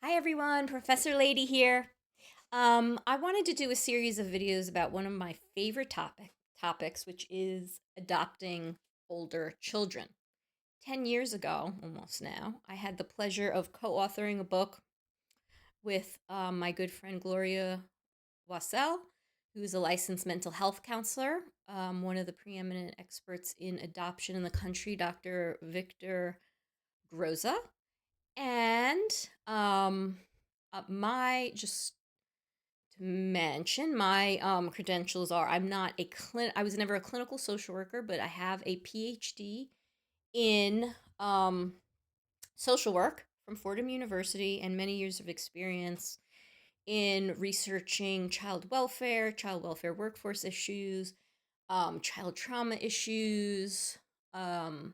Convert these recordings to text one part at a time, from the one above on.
Hi everyone, Professor Lady here. I wanted to do a series of videos about one of my favorite topics, which is adopting older children. 10 years ago, almost now, I had the pleasure of co-authoring a book with my good friend Gloria Wassell, who is a licensed mental health counselor, one of the preeminent experts in adoption in the country, Dr. Victor Groza. And just to mention, my credentials are I was never a clinical social worker, but I have a PhD in social work from Fordham University and many years of experience in researching child welfare workforce issues, child trauma issues, um,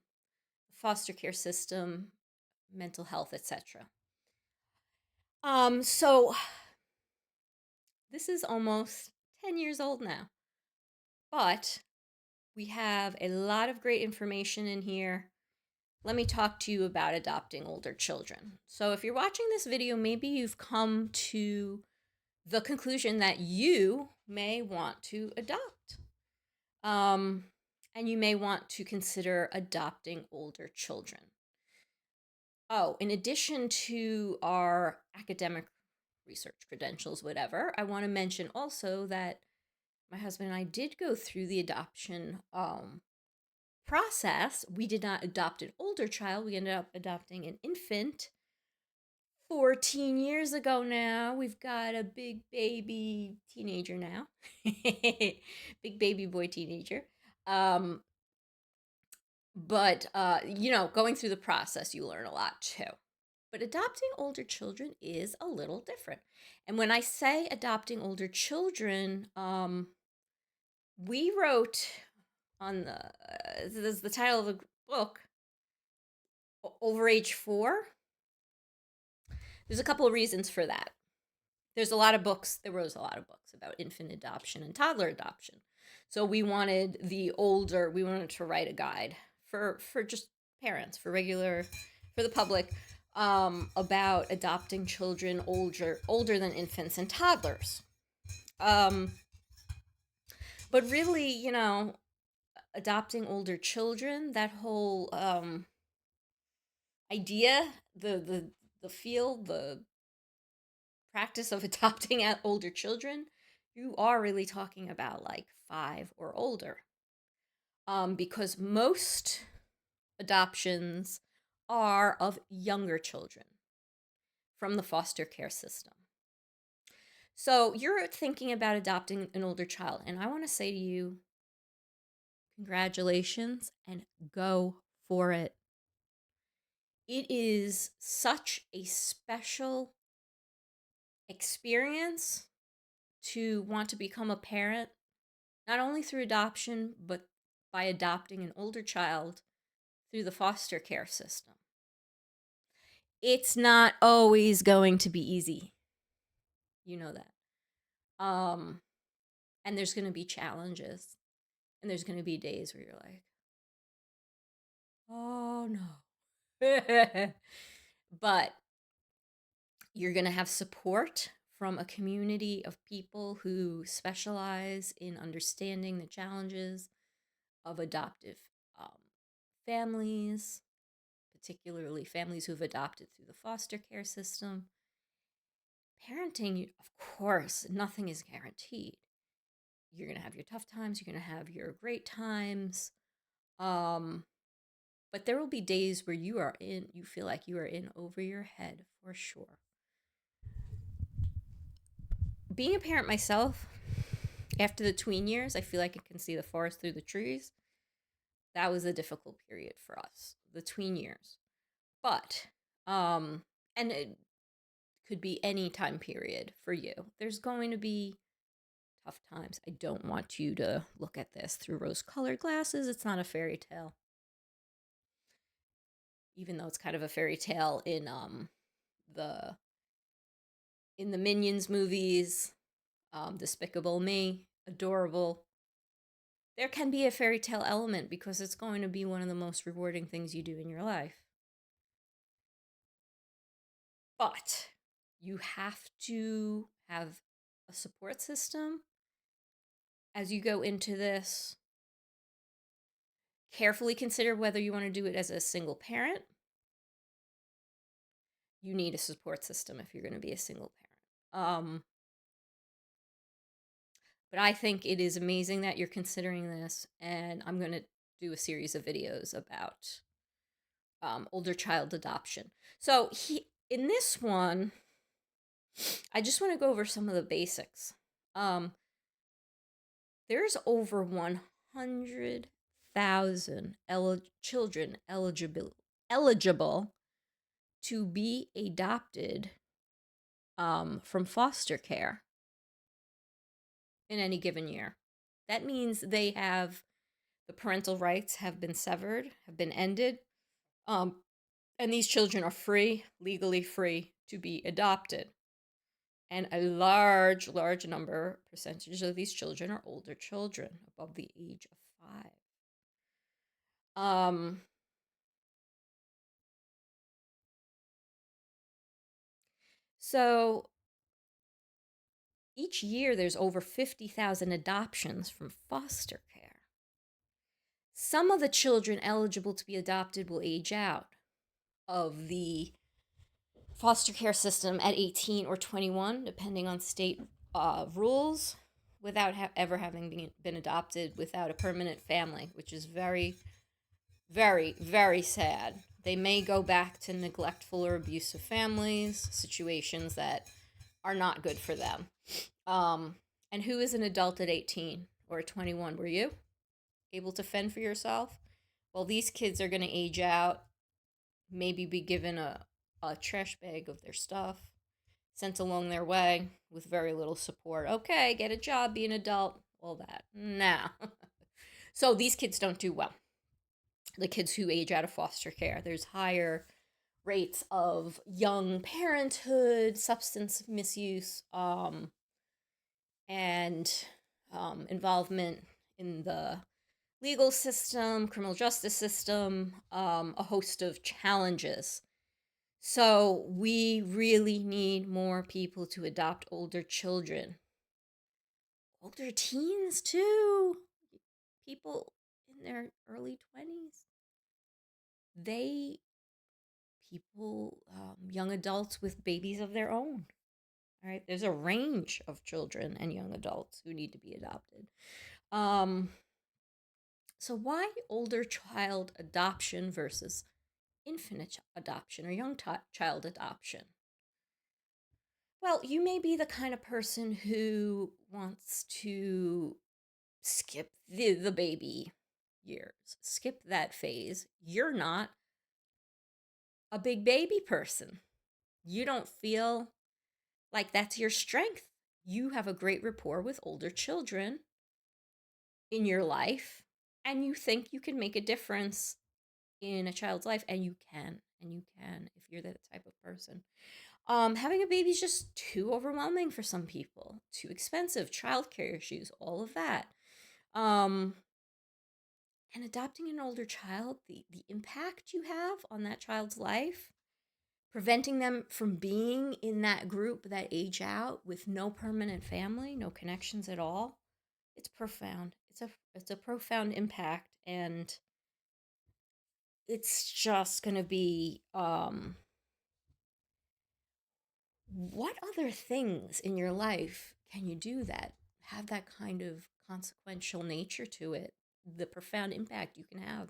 foster care system, mental health, etc. So this is almost 10 years old now, but we have a lot of great information in here. Let me talk to you about adopting older children. So if you're watching this video, maybe you've come to the conclusion that you may want to adopt. And you may want to consider adopting older children. Oh, in addition to our academic research credentials, whatever, I want to mention also that my husband and I did go through the adoption process. We did not adopt an older child. We ended up adopting an infant 14 years ago now. We've got a big baby teenager now. Big baby boy teenager. But going through the process, you learn a lot too. But adopting older children is a little different. And when I say adopting older children, we wrote on this is the title of the book, Over Age 4. There's a couple of reasons for that. There was a lot of books about infant adoption and toddler adoption. So we wanted to write a guide for just parents, for the public, about adopting children older than infants and toddlers. But really, adopting older children, that whole idea, the practice of adopting older children, you are really talking about like 5 or older. Because most adoptions are of younger children from the foster care system. So you're thinking about adopting an older child, and I want to say to you, congratulations and go for it. It is such a special experience to want to become a parent, not only through adoption, but by adopting an older child through the foster care system. It's not always going to be easy. You know that. And there's going to be challenges. And there's going to be days where you're like, oh no. But you're going to have support from a community of people who specialize in understanding the challenges of adoptive families, particularly families who've adopted through the foster care system. Parenting, of course, nothing is guaranteed. You're going to have your tough times, you're going to have your great times. But there will be days where you feel like you are in over your head for sure. Being a parent myself, after the tween years, I feel like I can see the forest through the trees. That was a difficult period for us, the tween years. But, and it could be any time period for you. There's going to be tough times. I don't want you to look at this through rose-colored glasses. It's not a fairy tale. Even though it's kind of a fairy tale in the Minions movies, Despicable Me, adorable. There can be a fairy tale element because it's going to be one of the most rewarding things you do in your life. But You have to have a support system as you go into this. Carefully consider whether you want to do it as a single parent. You need a support system if you're going to be a single parent. But I think it is amazing that you're considering this, and I'm going to do a series of videos about older child adoption. So in this one, I just want to go over some of the basics. There's over 100,000 children eligible to be adopted from foster care in any given year. That means the parental rights have been severed, have been ended, and these children are legally free to be adopted. And a large percentage of these children are older children, above the age of 5. So each year there's over 50,000 adoptions from foster care. Some of the children eligible to be adopted will age out of the foster care system at 18 or 21, depending on state rules, without ever having been adopted without a permanent family, which is very, very, very sad. They may go back to neglectful or abusive families, situations that are not good for them. And who is an adult at 18 or 21? Were you able to fend for yourself? Well, these kids are going to age out, maybe be given a trash bag of their stuff, sent along their way with very little support. Okay, get a job, be an adult, all that. Nah. So these kids don't do well. The kids who age out of foster care, there's higher rates of young parenthood, substance misuse, and involvement in the legal system, criminal justice system, a host of challenges. So we really need more people to adopt older children. Older teens, too. People in their early 20s. Young adults with babies of their own. All right, there's a range of children and young adults who need to be adopted. So why older child adoption versus infant adoption or young child adoption? Well, you may be the kind of person who wants to skip the baby years, skip that phase. You're not a big baby person. You don't feel like that's your strength. You have a great rapport with older children in your life, and you think you can make a difference in a child's life, and you can if you're that type of person. Having a baby is just too overwhelming for some people, too expensive, childcare issues, all of that. And adopting an older child, the impact you have on that child's life, preventing them from being in that group that age out with no permanent family, no connections at all, it's profound. It's a profound impact, and it's just going to be what other things in your life can you do that have that kind of consequential nature to it? The profound impact you can have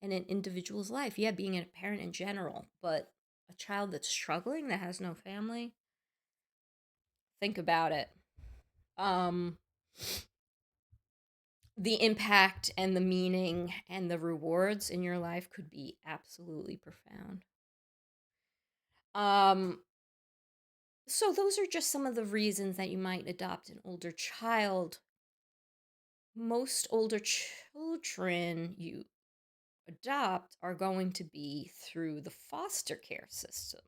in an individual's life. Yeah, being a parent in general, but a child that's struggling, that has no family, think about it. The impact and the meaning and the rewards in your life could be absolutely profound. So those are just some of the reasons that you might adopt an older child. Most older children you adopt are going to be through the foster care system.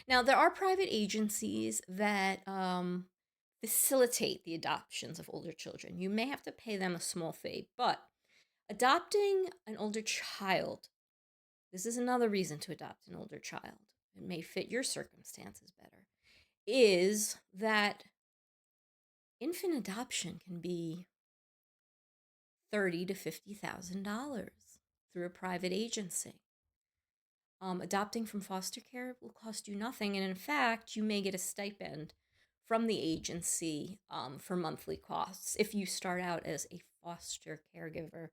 Now, there are private agencies that facilitate the adoptions of older children. You may have to pay them a small fee, but adopting an older child, this is another reason to adopt an older child. It may fit your circumstances better. is that infant adoption can be $30,000 to $50,000 through a private agency. Adopting from foster care will cost you nothing, and in fact, you may get a stipend from the agency for monthly costs if you start out as a foster caregiver.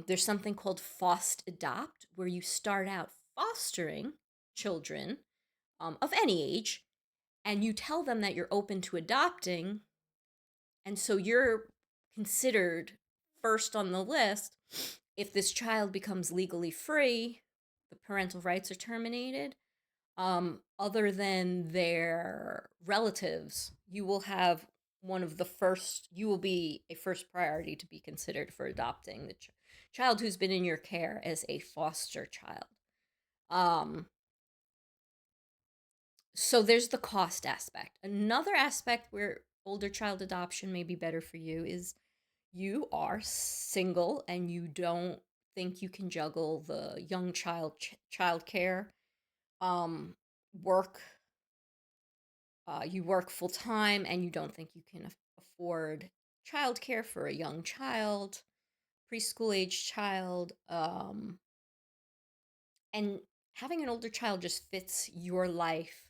There's something called Fost Adopt, where you start out fostering children of any age, and you tell them that you're open to adopting, and so you're considered first on the list. If this child becomes legally free, the parental rights are terminated. Other than their relatives, you will have you will be a first priority to be considered for adopting the child who's been in your care as a foster child. So there's the cost aspect. Another aspect where older child adoption may be better for you is you are single and you don't think you can juggle the young child care work. You work full time and you don't think you can afford childcare for a young child, preschool age child, and having an older child just fits your life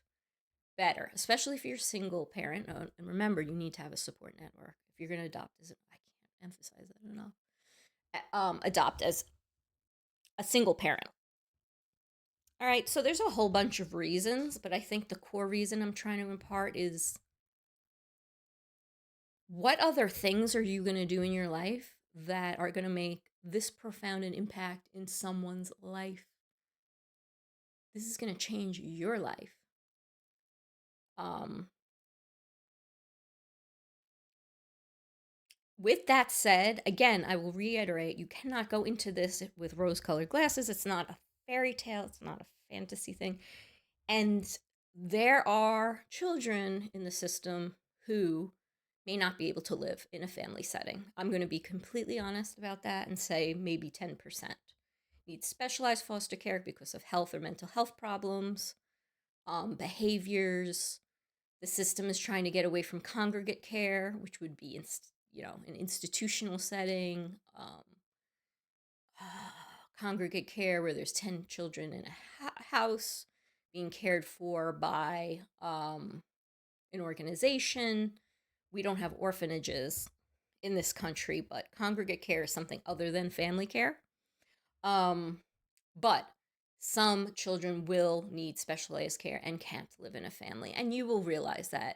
better, especially if you're a single parent. And remember, you need to have a support network if you're going to adopt. I can't emphasize that enough. Adopt as a single parent. All right, so there's a whole bunch of reasons, but I think the core reason I'm trying to impart is, what other things are you going to do in your life that are going to make this profound an impact in someone's life? This is going to change your life. With that said, again, I will reiterate, you cannot go into this with rose-colored glasses. It's not a fairy tale. It's not a fantasy thing. And there are children in the system who may not be able to live in a family setting. I'm going to be completely honest about that and say maybe 10% need specialized foster care because of health or mental health problems, behaviors. The system is trying to get away from congregate care, which would be an institutional setting, congregate care where there's 10 children in a house being cared for by an organization. We don't have orphanages in this country, but congregate care is something other than family care. But some children will need specialized care and can't live in a family, and you will realize that.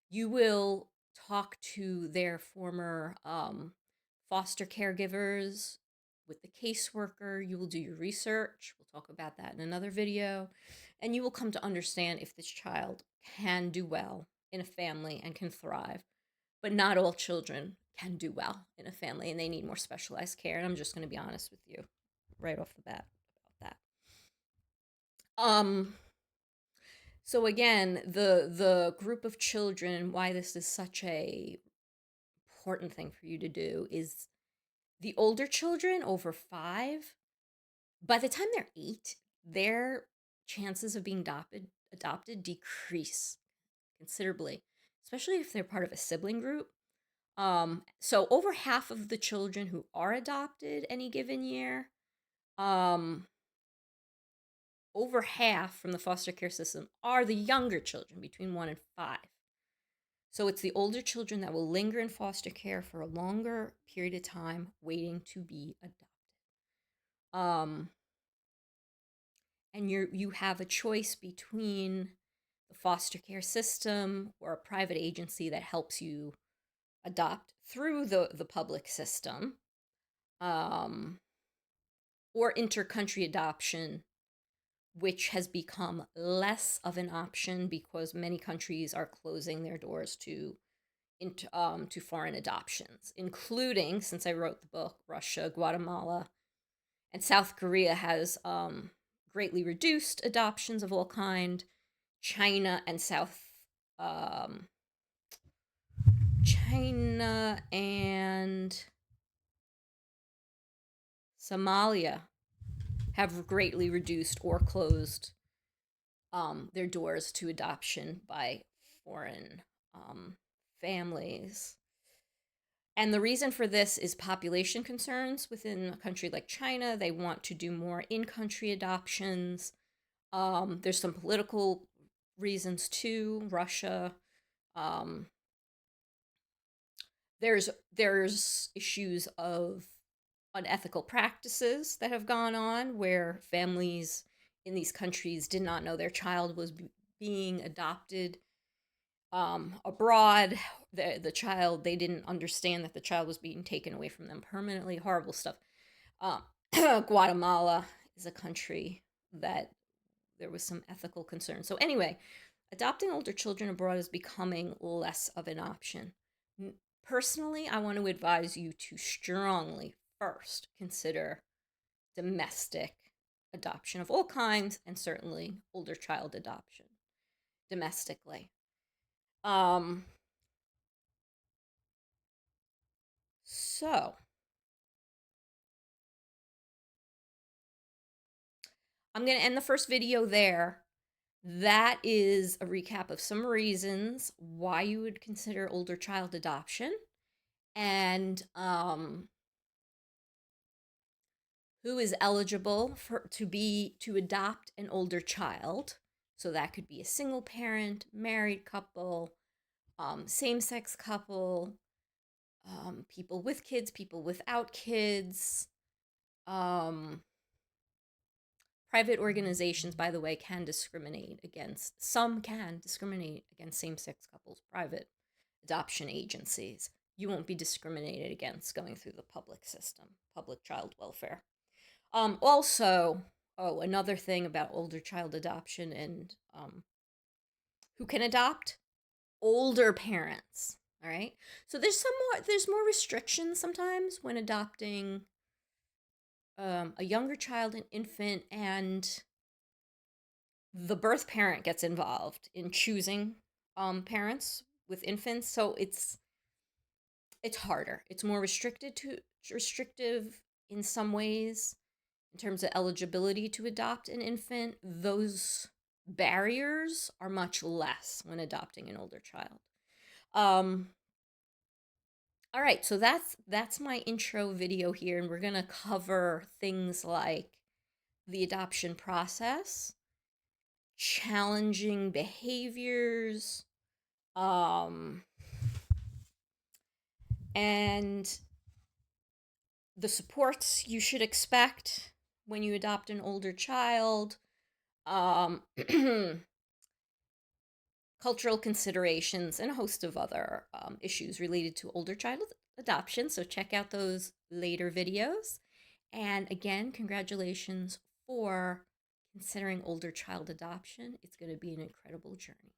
You will talk to their former foster caregivers with the caseworker. You will do your research. We'll talk about that in another video. And you will come to understand if this child can do well in a family and can thrive. But not all children can do well in a family, and they need more specialized care. And I'm just going to be honest with you right off the bat about that. So again, the group of children, why this is such a important thing for you to do is the older children over 5, by the time they're 8, their chances of being adopted decrease considerably, especially if they're part of a sibling group. So over half of the children who are adopted any given year, over half from the foster care system are the younger children between 1 and 5. So it's the older children that will linger in foster care for a longer period of time waiting to be adopted. And you have a choice between the foster care system or a private agency that helps you adopt through the public system, or intercountry adoption, which has become less of an option because many countries are closing their doors to foreign adoptions, including, since I wrote the book, Russia, Guatemala, and South Korea has greatly reduced adoptions of all kind. China and Somalia have greatly reduced or closed their doors to adoption by foreign families. And the reason for this is population concerns within a country like China. They want to do more in country adoptions. There's some political reasons too. Russia. Um, there's issues of unethical practices that have gone on where families in these countries did not know their child was being adopted abroad. The child, they didn't understand that the child was being taken away from them permanently. Horrible stuff. Uh, Guatemala is a country that there was some ethical concern. So anyway, adopting older children abroad is becoming less of an option. Personally, I want to advise you to strongly first consider domestic adoption of all kinds, and certainly older child adoption domestically. So I'm going to end the first video there. That is a recap of some reasons why you would consider older child adoption, and who is eligible to adopt an older child. So that could be a single parent, married couple, same-sex couple, people with kids, people without kids. Private organizations, by the way, can discriminate against same-sex couples. Private adoption agencies, you won't be discriminated against going through the public system, public child welfare. Also, another thing about older child adoption and who can adopt? Older parents. All right. So there's more restrictions sometimes when adopting a younger child, an infant, and the birth parent gets involved in choosing parents with infants. So it's harder. It's more restrictive in some ways in terms of eligibility to adopt an infant. Those barriers are much less when adopting an older child. All right, so that's my intro video here, and we're gonna cover things like the adoption process, challenging behaviors, and the supports you should expect when you adopt an older child, cultural considerations, and a host of other issues related to older child adoption. So check out those later videos. And again, congratulations for considering older child adoption. It's going to be an incredible journey.